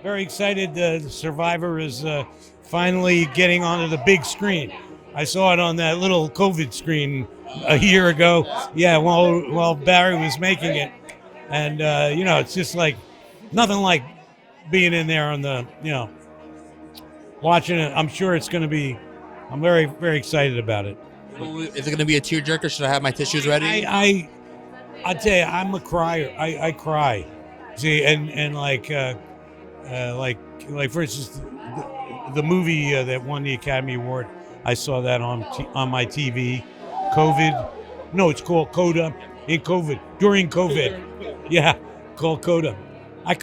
Very excited. The Survivor is finally getting onto the big screen. I saw it on that little COVID screen a year ago. Yeah, while Barry was making it, and it's just like nothing like being in there on the watching it. I'm sure it's going to be. I'm very very excited about it. Is it going to be a tearjerker? Should I have my tissues ready? I tell you, I'm a crier. I cry. See, and like for instance, the movie that won the Academy Award, I saw that on my TV. COVID, no, it's called Coda. In COVID, during COVID, yeah, called Coda. I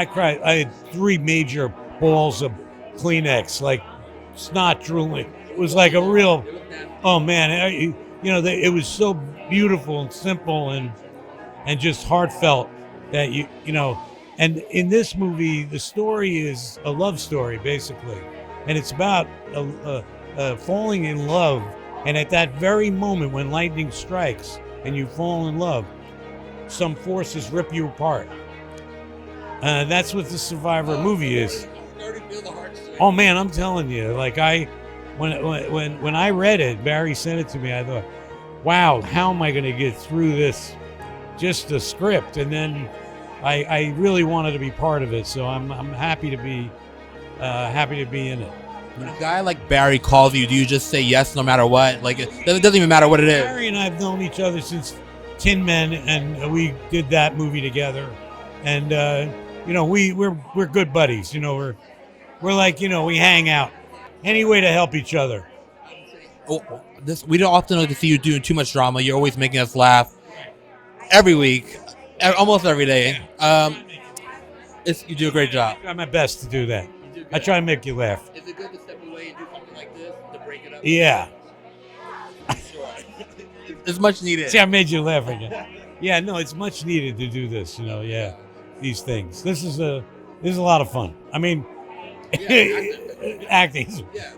cried. I had 3 major balls of Kleenex, like snot drooling. It was like a real, oh man, it was so beautiful and simple and just heartfelt that and in this movie, the story is a love story, basically. And it's about falling in love. And at that very moment when lightning strikes and you fall in love, some forces rip you apart. That's what the Survivor movie is. Oh, man, I'm telling you. Like, when I read it, Barry sent it to me, I thought, wow, how am I going to get through this? Just the script. And then I really wanted to be part of it, so I'm happy to be in it. When a guy like Barry calls you, do you just say yes no matter what? Like it doesn't even matter what it is. Barry and I have known each other since Tin Men, and we did that movie together. And we're good buddies. We're like we hang out any way to help each other. We don't often like to see you doing too much drama. You're always making us laugh every week. Almost every day. You do a great job. I try my best to do that. I try to make you laugh. Is it good to step away and do something like this to break it up? Yeah. Sure. It's much needed. See, I made you laugh again. Yeah, no, it's much needed to do this. Yeah, these things. This is a lot of fun. I mean, acting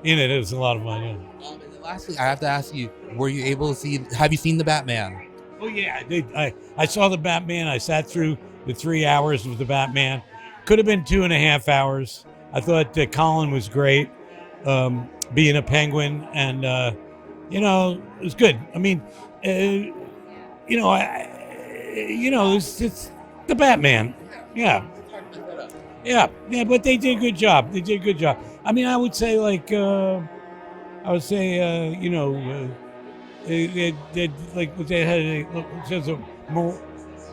in it is a lot of fun. Yeah. And then lastly, I have to ask you: were you able to see? Have you seen the Batman? Oh yeah, I did. I saw the Batman. I sat through the 3 hours of the Batman. Could have been 2.5 hours. I thought Colin was great, being a Penguin, and it was good. I mean, it's the Batman. Yeah, but they did a good job. I mean, I would say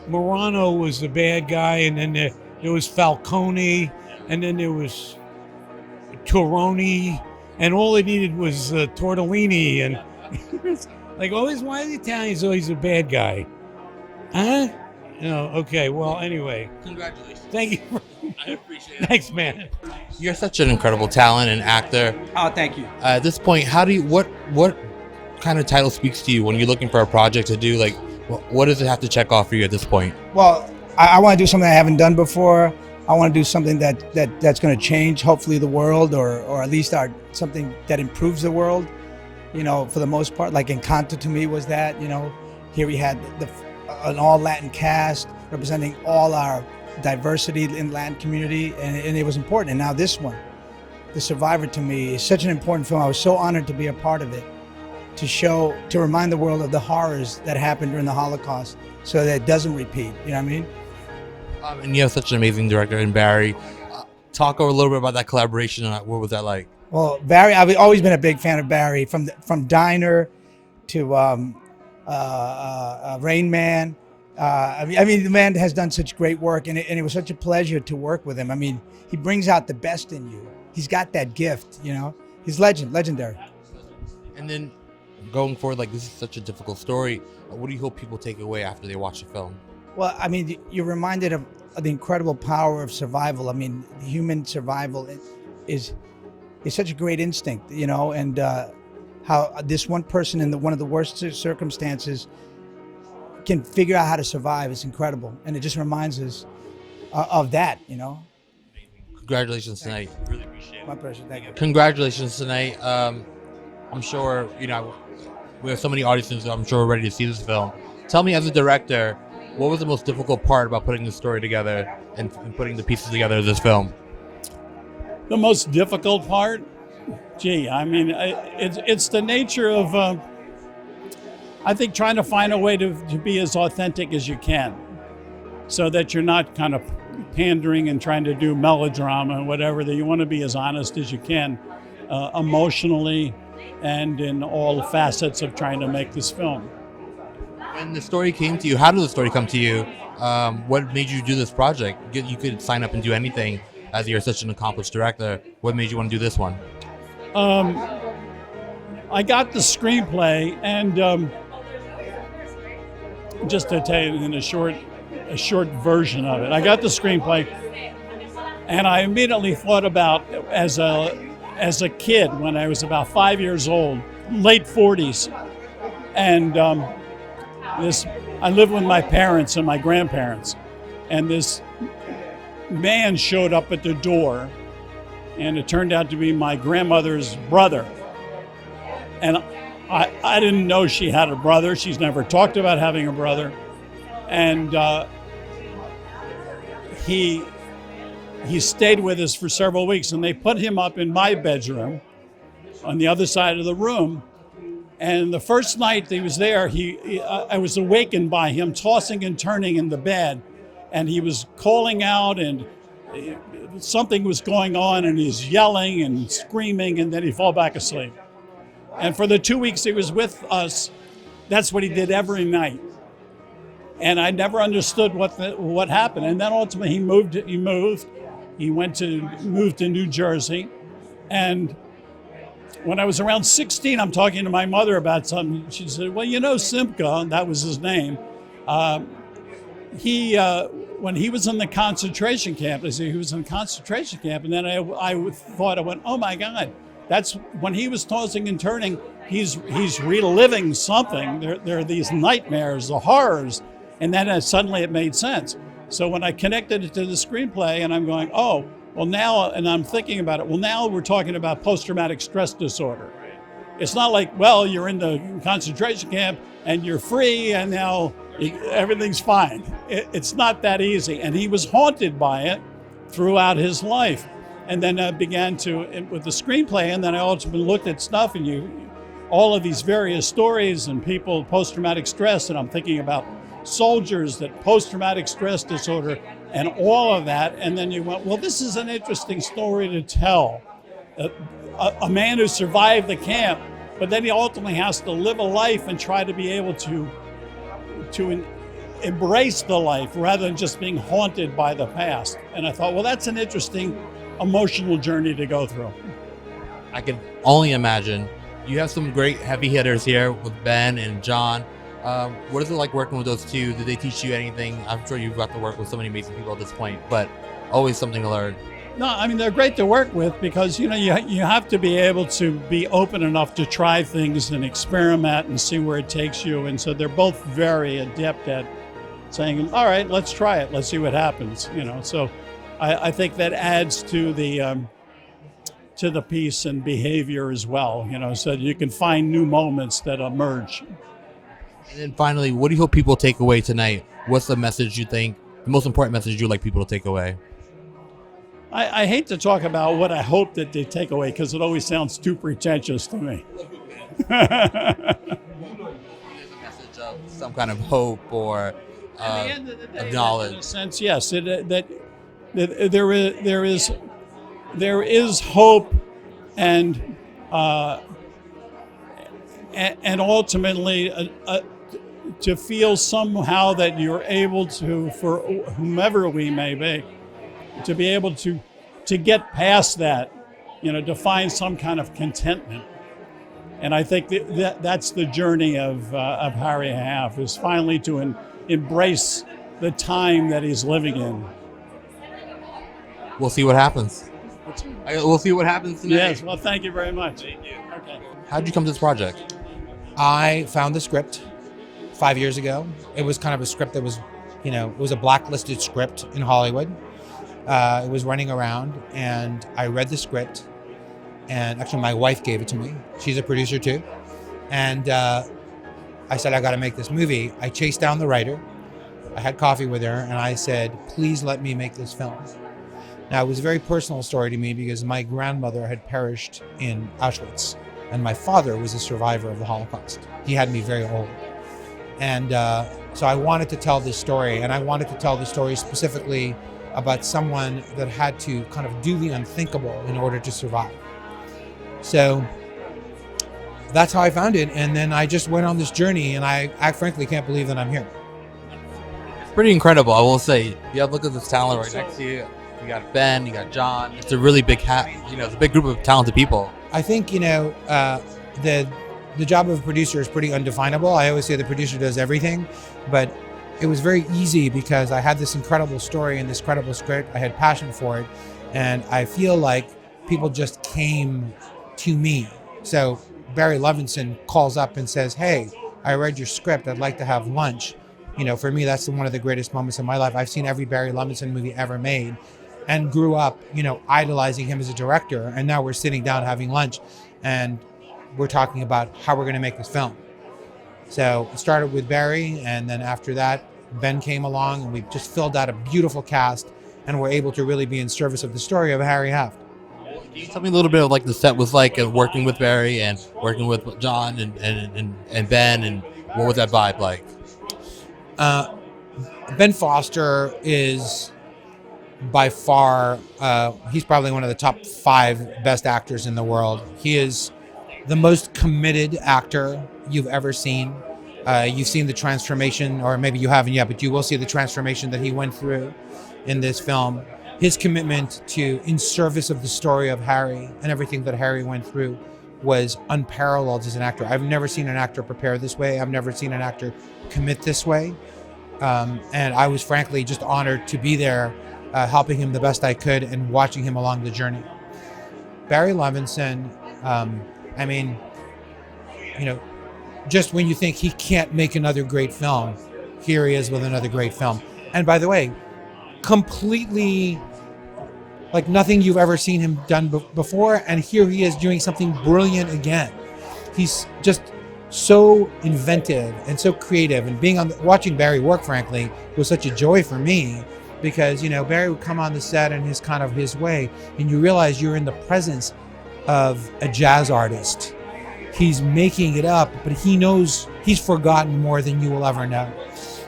Morano was the bad guy, and then there was Falcone, and then there was Toroni, and all they needed was tortellini, and like always, why are the Italians always a bad guy? Huh? Okay, well, anyway. Congratulations. Thank you. I appreciate it. Thanks, man. You're such an incredible talent and actor. Oh, thank you. At this point, what kind of title speaks to you when you're looking for a project to do? Like, what does it have to check off for you at this point? Well, I want to do something I haven't done before. I want to do something that's going to change, hopefully, the world, or at least something that improves the world. For the most part, like Encanto to me was that. Here we had an all Latin cast representing all our diversity in Latin community, and it was important. And now this one, The Survivor, to me is such an important film. I was so honored to be a part of it, to remind the world of the horrors that happened during the Holocaust, so that it doesn't repeat. You know what I mean? And you have such an amazing director in Barry. Talk a little bit about that collaboration and what was that like? Well, Barry, I've always been a big fan of Barry, from Diner to Rain Man. I mean, the man has done such great work, and it was such a pleasure to work with him. I mean, he brings out the best in you. He's got that gift, He's legendary. And then going forward, like, this is such a difficult story. What do you hope people take away after they watch the film? Well, I mean, you're reminded of the incredible power of survival. I mean, human survival is such a great instinct, and how this one person in one of the worst circumstances can figure out how to survive is incredible. And it just reminds us of that, Congratulations tonight. Really appreciate it. My pleasure. Thank you. Congratulations tonight. I'm sure, we have so many audiences I'm sure are ready to see this film. Tell me, as a director, what was the most difficult part about putting the story together and putting the pieces together of this film? The most difficult part? Gee, I mean, it's the nature of, I think, trying to find a way to be as authentic as you can so that you're not kind of pandering and trying to do melodrama and whatever, that you want to be as honest as you can emotionally and in all facets of trying to make this film. When the story came to you, how did the story come to you? What made you do this project? You could sign up and do anything as you're such an accomplished director. What made you want to do this one? I got the screenplay, and just to tell you in a short version of it, I got the screenplay, and I immediately thought about as a kid when I was about 5 years old, late 40s, and I lived with my parents and my grandparents, and this man showed up at the door, and it turned out to be my grandmother's brother. And I didn't know she had a brother. She's never talked about having a brother. And he stayed with us for several weeks, and they put him up in my bedroom on the other side of the room. And the first night he was there, I was awakened by him tossing and turning in the bed, and he was calling out, and something was going on, and he's yelling and screaming, and then he'd fall back asleep. And for the 2 weeks he was with us, that's what he did every night. And I never understood what happened. And then ultimately he moved. He moved to New Jersey. And when I was around 16, I'm talking to my mother about something. She said, well, you know, Simca, that was his name. When he was in the concentration camp, I said he was in a concentration camp. And then I went, oh my God, that's when he was tossing and turning, he's reliving something. There are these nightmares, the horrors. And then suddenly it made sense. So when I connected it to the screenplay, and I'm going, oh, well now, and I'm thinking about it, well now we're talking about post-traumatic stress disorder. It's not like, well, you're in the concentration camp and you're free and now everything's fine. It's not that easy. And he was haunted by it throughout his life. And then I began with the screenplay, and then I ultimately looked at stuff and all of these various stories and people, post-traumatic stress, and I'm thinking about soldiers, that post-traumatic stress disorder and all of that. And then you went, well, this is an interesting story to tell. A man who survived the camp, but then he ultimately has to live a life and try to be able to embrace the life rather than just being haunted by the past. And I thought, well, that's an interesting emotional journey to go through. I can only imagine. You have some great heavy hitters here with Ben and John. What is it like working with those two? Did they teach you anything? I'm sure you've got to work with so many amazing people at this point, but always something to learn. No, I mean, they're great to work with because, you have to be able to be open enough to try things and experiment and see where it takes you. And so they're both very adept at saying, all right, let's try it. Let's see what happens. So I think that adds to the piece and behavior as well, so that you can find new moments that emerge. And then finally, what do you hope people take away tonight? What's the message you think, the most important message you'd like people to take away? I hate to talk about what I hope that they take away because it always sounds too pretentious to me. There's a message of some kind of hope or At the end of the day, knowledge. in a sense, yes, that there is hope, and ultimately to feel somehow that you're able to, for whomever we may be, to be able to get past that, to find some kind of contentment. And I think that's the journey of Harry Haft, is finally to embrace the time that he's living in. We'll see what happens. We'll see what happens tonight. Yes, well, thank you very much. Thank you. Okay. How did you come to this project? I found the script 5 years ago. It was kind of a script that was, it was a blacklisted script in Hollywood. It was running around, and I read the script, and actually my wife gave it to me. She's a producer too. And I said, I got to make this movie. I chased down the writer. I had coffee with her, and I said, please let me make this film. Now, it was a very personal story to me because my grandmother had perished in Auschwitz, and my father was a survivor of the Holocaust. He had me very old. And so I wanted to tell this story, and I wanted to tell the story specifically about someone that had to kind of do the unthinkable in order to survive. So that's how I found it. And then I just went on this journey, and I frankly can't believe that I'm here. It's pretty incredible, I will say. You have look at this talent right next to you. You got Ben, you got John. It's a really big it's a big group of talented people. I think, the job of a producer is pretty undefinable. I always say the producer does everything, but it was very easy because I had this incredible story and this incredible script. I had passion for it, and I feel like people just came to me. So Barry Levinson calls up and says, hey, I read your script. I'd like to have lunch. For me, that's one of the greatest moments in my life. I've seen every Barry Levinson movie ever made and grew up, idolizing him as a director. And now we're sitting down having lunch and we're talking about how we're going to make this film. So it started with Barry, and then after that, Ben came along, and we just filled out a beautiful cast, and were able to really be in service of the story of Harry Haft. Can you tell me a little bit of like the set was like, and working with Barry and working with John and Ben, and what was that vibe like? Ben Foster is by far, he's probably one of the top 5 best actors in the world. He is the most committed actor you've ever seen. You've seen the transformation, or maybe you haven't yet, but you will see the transformation that he went through in this film. His commitment to in service of the story of Harry and everything that Harry went through was unparalleled as an actor. I've never seen an actor prepare this way. I've never seen an actor commit this way. And I was frankly just honored to be there, helping him the best I could and watching him along the journey. Barry Levinson, just when you think he can't make another great film, here he is with another great film. And by the way, completely like nothing you've ever seen him done before. And here he is doing something brilliant again. He's just so inventive and so creative. And watching Barry work, frankly, was such a joy for me because, Barry would come on the set in his way, and you realize you're in the presence of a jazz artist. He's making it up, but he knows he's forgotten more than you will ever know.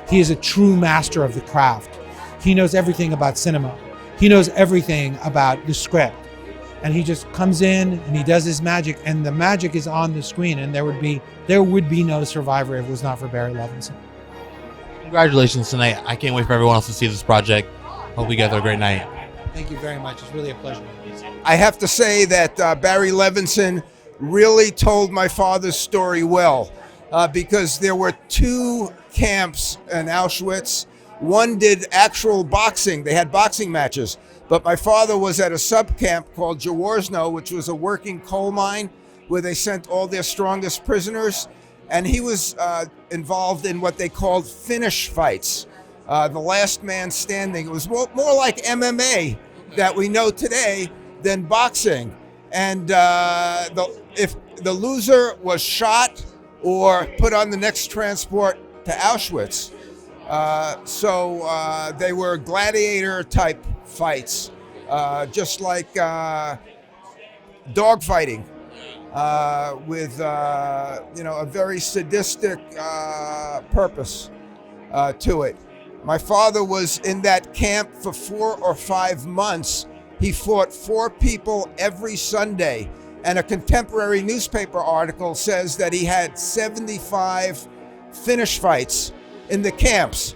He is a true master of the craft. He knows everything about cinema. He knows everything about the script. And he just comes in and he does his magic, and the magic is on the screen, and there would be no Survivor if it was not for Barry Levinson. Congratulations tonight. I can't wait for everyone else to see this project. Hope you guys have a great night. Thank you very much. It's really a pleasure. I have to say that Barry Levinson really told my father's story well, because there were 2 camps in Auschwitz. One did actual boxing. They had boxing matches. But my father was at a sub-camp called Jaworzno, which was a working coal mine where they sent all their strongest prisoners. And he was involved in what they called finish fights, the last man standing. It was more like MMA that we know today than boxing. And if the loser was shot or put on the next transport to Auschwitz. So they were gladiator type fights, just like dog fighting, with a very sadistic purpose to it. My father was in that camp for 4 or 5 months. He fought 4 people every Sunday, and a contemporary newspaper article says that he had 75 finish fights in the camps.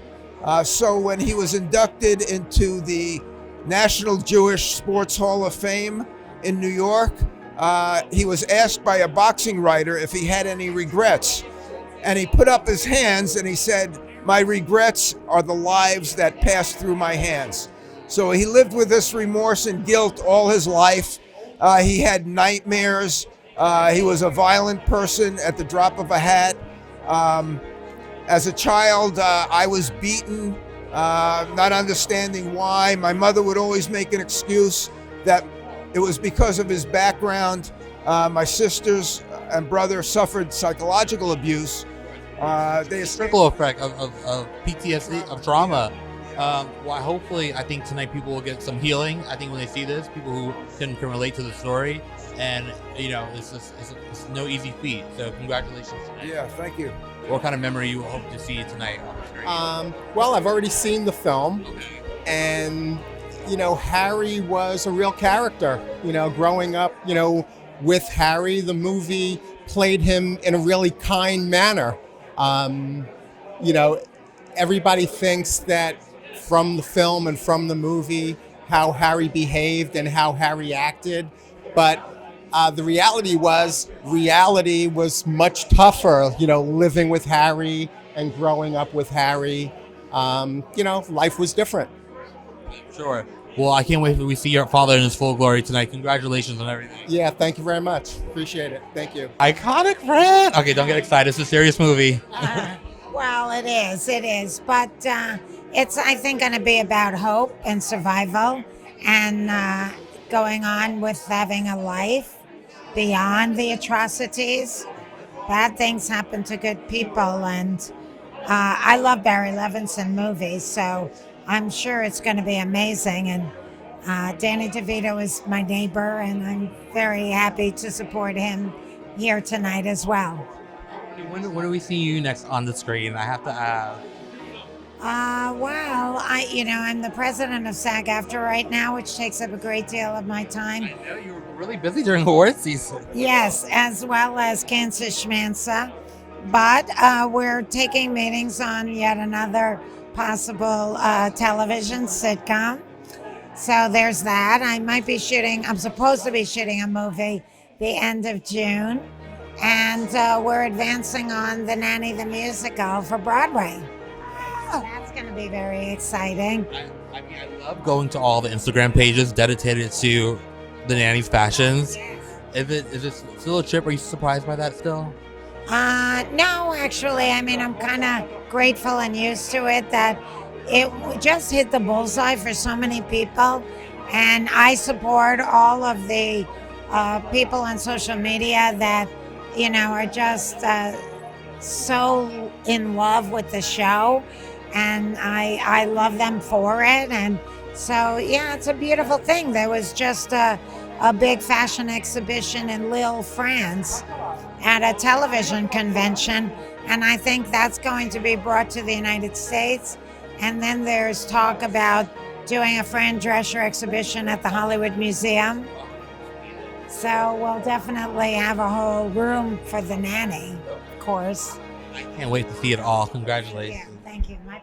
So when he was inducted into the National Jewish Sports Hall of Fame in New York, he was asked by a boxing writer if he had any regrets. And he put up his hands and he said, "My regrets are the lives that passed through my hands." So he lived with this remorse and guilt all his life. He had nightmares. He was a violent person at the drop of a hat. As a child, I was beaten, not understanding why. My mother would always make an excuse that it was because of his background. My sisters and brother suffered psychological abuse. They escaped. Trickle effect of PTSD, of trauma. Well, hopefully, I think tonight people will get some healing. I think when they see this, people who can relate to the story, and it's no easy feat. So congratulations tonight. Yeah, thank you. What kind of memory you hope to see tonight on the screen? Well, I've already seen the film, and Harry was a real character. Growing up, with Harry, the movie played him in a really kind manner. Everybody thinks that from the film and from the movie how Harry behaved and how Harry acted, but the reality was much tougher. Living with Harry and growing up with Harry, life was different. Sure. Well, I can't wait till we see your father in his full glory tonight. Congratulations on everything. Yeah, thank you very much. Appreciate it. Thank you. Iconic friend. Okay, don't get excited. It's a serious movie. Well, it is. But it's, I think, going to be about hope and survival and going on with having a life beyond the atrocities. Bad things happen to good people. And I love Barry Levinson movies, so I'm sure it's going to be amazing. And Danny DeVito is my neighbor, and I'm very happy to support him here tonight as well. When do we see you next on the screen? I have to ask. Well, I'm the president of SAG-AFTRA right now, which takes up a great deal of my time. I know you were really busy during award season. Yes, as well as Kansas Schmanza. But we're taking meetings on yet another possible television sitcom. So there's that. I'm supposed to be shooting a movie the end of June. And we're advancing on The Nanny the Musical for Broadway. So that's going to be very exciting. I love going to all the Instagram pages dedicated to the nanny's fashions. Is it still a trip? Are you surprised by that still? No, actually. I'm kind of grateful and used to it that it just hit the bullseye for so many people. And I support all of the people on social media that are just so in love with the show, and I love them for it. And so, yeah, it's a beautiful thing. There was just a big fashion exhibition in Lille, France, at a television convention, and I think that's going to be brought to the United States. And then there's talk about doing a Fran Drescher exhibition at the Hollywood Museum. So we'll definitely have a whole room for The Nanny, of course. I can't wait to see it all. Congratulations. Yeah, thank you. My